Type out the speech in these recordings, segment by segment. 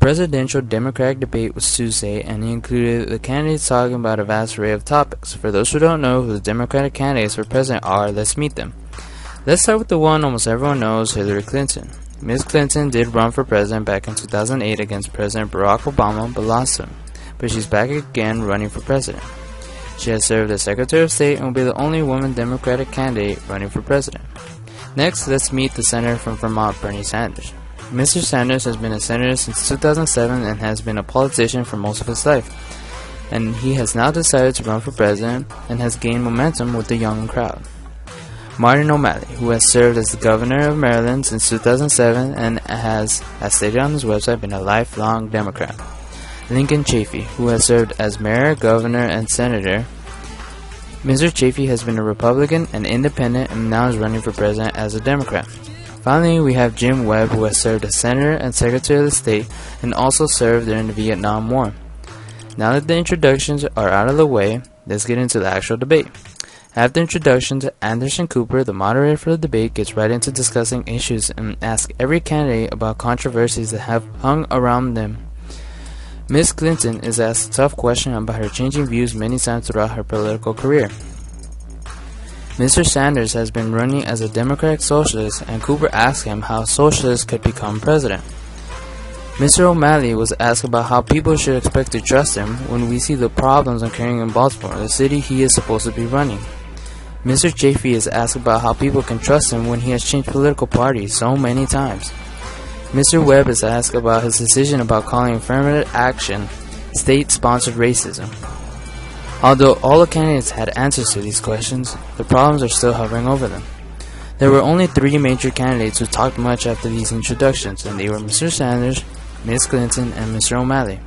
presidential Democratic debate was Tuesday, and it included the candidates talking about a vast array of topics. For those who don't know who the Democratic candidates for president are, let's meet them. Let's start with the one almost everyone knows, Hillary Clinton. Ms. Clinton did run for president back in 2008 against President Barack Obama, but lost him. But she's back again running for president. She has served as Secretary of State and will be the only woman Democratic candidate running for president. Next, let's meet the senator from Vermont, Bernie Sanders. Mr. Sanders has been a senator since 2007 and has been a politician for most of his life. And he has now decided to run for president and has gained momentum with the young crowd. Martin O'Malley, who has served as the governor of Maryland since 2007 and has, as stated on his website, been a lifelong Democrat. Lincoln Chaffee, who has served as mayor, governor, and senator. Mr. Chaffee has been a Republican and independent and now is running for president as a Democrat. Finally, we have Jim Webb, who has served as senator and secretary of the state and also served during the Vietnam War. Now that the introductions are out of the way, let's get into the actual debate. After introductions, Anderson Cooper, the moderator for the debate, gets right into discussing issues and asks every candidate about controversies that have hung around them. Ms. Clinton is asked a tough question about her changing views many times throughout her political career. Mr. Sanders has been running as a Democratic socialist, and Cooper asked him how socialists could become president. Mr. O'Malley was asked about how people should expect to trust him when we see the problems occurring in Baltimore, the city he is supposed to be running. Mr. Chaffee is asked about how people can trust him when he has changed political parties so many times. Mr. Webb is asked about his decision about calling affirmative action state-sponsored racism. Although all the candidates had answers to these questions, the problems are still hovering over them. There were only three major candidates who talked much after these introductions, and they were Mr. Sanders, Ms. Clinton, and Mr. O'Malley.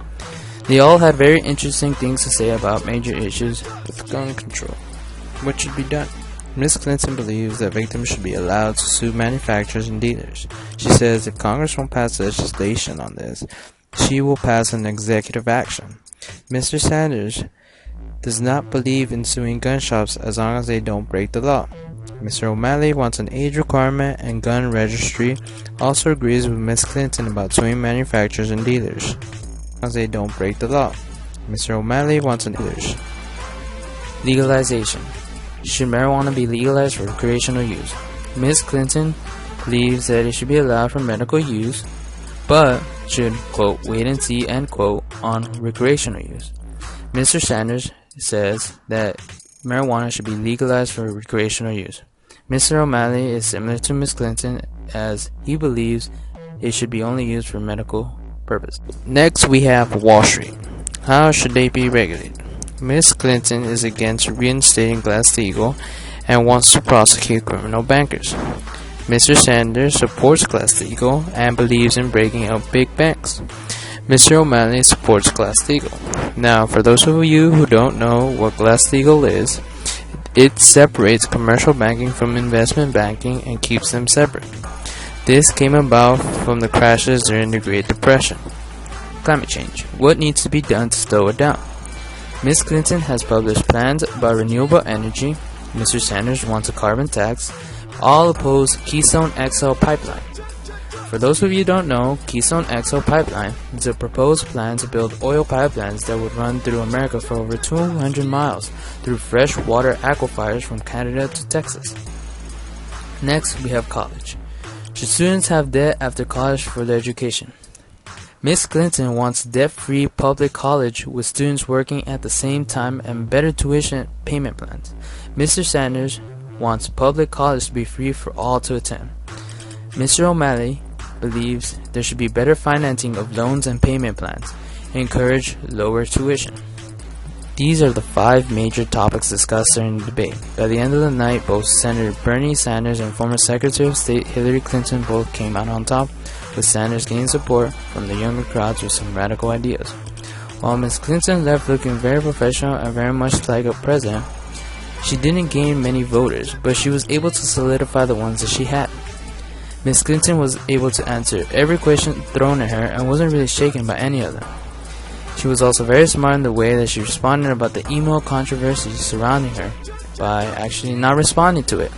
They all had very interesting things to say about major issues with gun control. What should be done? Ms. Clinton believes that victims should be allowed to sue manufacturers and dealers. She says if Congress won't pass legislation on this, she will pass an executive action. Mr. Sanders does not believe in suing gun shops as long as they don't break the law. Mr. O'Malley wants an age requirement and gun registry, also agrees with Ms. Clinton about suing manufacturers and dealers as long as they don't break the law. Mr. O'Malley wants an dealers. Legalization. Should marijuana be legalized for recreational use? Ms. Clinton believes that it should be allowed for medical use, but should, quote, wait and see, end quote, on recreational use. Mr. Sanders says that marijuana should be legalized for recreational use. Mr. O'Malley is similar to Ms. Clinton as he believes it should be only used for medical purposes. Next we have Wall Street. How should they be regulated? Ms. Clinton is against reinstating Glass-Steagall and wants to prosecute criminal bankers. Mr. Sanders supports Glass-Steagall and believes in breaking up big banks. Mr. O'Malley supports Glass-Steagall. Now, for those of you who don't know what Glass-Steagall is, it separates commercial banking from investment banking and keeps them separate. This came about from the crashes during the Great Depression. Climate change. What needs to be done to slow it down? Ms. Clinton has published plans about renewable energy. Mr. Sanders wants a carbon tax. All oppose Keystone XL pipeline. For those of you who don't know, Keystone XL pipeline is a proposed plan to build oil pipelines that would run through America for over 200 miles through freshwater aquifers from Canada to Texas. Next, we have college. Should students have debt after college for their education? Ms. Clinton wants debt-free public college with students working at the same time and better tuition payment plans. Mr. Sanders wants public college to be free for all to attend. Mr. O'Malley believes there should be better financing of loans and payment plans, encourage lower tuition. These are the 5 major topics discussed during the debate. By the end of the night, both Senator Bernie Sanders and former Secretary of State Hillary Clinton both came out on top, with Sanders gaining support from the younger crowds with some radical ideas. While Ms. Clinton left looking very professional and very much like a president, she didn't gain many voters, but she was able to solidify the ones that she had. Ms. Clinton was able to answer every question thrown at her and wasn't really shaken by any of them. She was also very smart in the way that she responded about the email controversy surrounding her by actually not responding to it.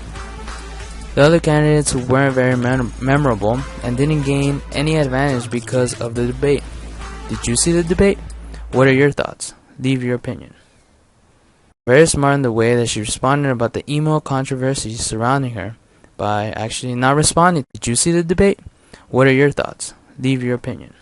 The other candidates weren't very memorable and didn't gain any advantage because of the debate. Did you see the debate? What are your thoughts? Leave your opinion. Very smart in the way that she responded about the emo controversy surrounding her by actually not responding. Did you see the debate? What are your thoughts? Leave your opinion.